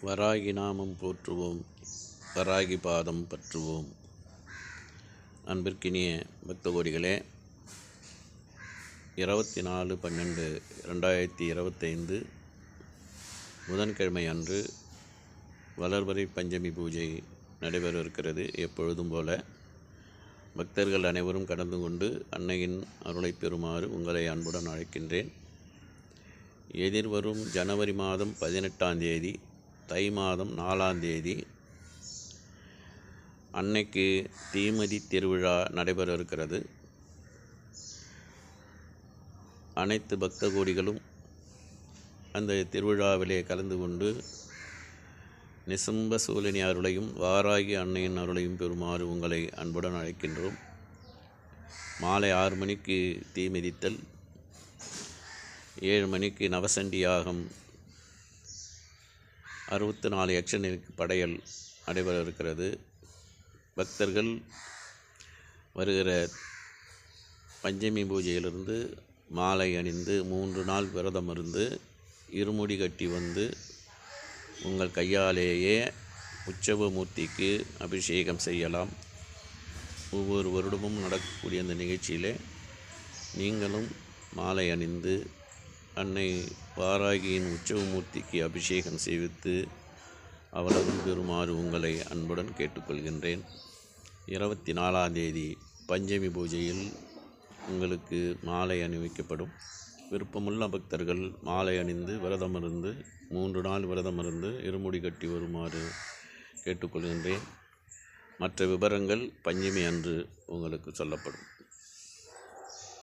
வராகி நாமம் போற்றுவோம், வராகி பாதம் பற்றுவோம். அன்பிற்கினிய பக்த கோடிகளே, 24/12/2025 புதன்கிழமை அன்று வளர்பிறை பஞ்சமி பூஜை நடைபெற இருக்கிறது. எப்பொழுதும் போல பக்தர்கள் அனைவரும் கடந்து கொண்டு அன்னையின் அருளை பெறுமாறு உங்களை அன்புடன் அழைக்கின்றேன். எதிர்வரும் ஜனவரி மாதம் 18ஆம் தேதி, தை மாதம் 4ஆம் தேதி அன்னைக்கு தீமிதி திருவிழா நடைபெற இருக்கிறது. அனைத்து பக்த கோடிகளும் அந்த திருவிழாவிலே கலந்து கொண்டு நிசம்ப சூலினி அருளையும் வாராகி அன்னையின் அருளையும் பெறுமாறு உங்களை அன்புடன் அழைக்கின்றோம். மாலை 6 மணிக்கு தீமிதித்தல், 7 மணிக்கு நவசண்டி யாகம், 64 யக்ஷனுக்கு படையல் நடைபெற இருக்கிறது. பக்தர்கள் வருகிற பஞ்சமி பூஜையிலிருந்து மாலை அணிந்து 3 நாள் விரதம் இருந்து இருமுடி கட்டி வந்து உங்கள் கையாலேயே உற்சவமூர்த்திக்கு அபிஷேகம் செய்யலாம். ஒவ்வொரு வருடமும் நடக்கக்கூடிய அந்த நிகழ்ச்சியிலே நீங்களும் மாலை அணிந்து அன்னை வாராகியின் உற்சவமூர்த்திக்கு அபிஷேகம் செய்வித்து அவளது பெறுமாறு உங்களை அன்புடன் கேட்டுக்கொள்கின்றேன். 24ஆம் தேதி பஞ்சமி பூஜையில் உங்களுக்கு மாலை அணிவிக்கப்படும். விருப்பமுள்ள பக்தர்கள் மாலை அணிந்து விரதம் இருந்து 3 நாள் விரதம் இருந்து இருமுடி கட்டி வருமாறு கேட்டுக்கொள்கின்றேன். மற்ற விவரங்கள் பஞ்சமி அன்று உங்களுக்கு சொல்லப்படும்.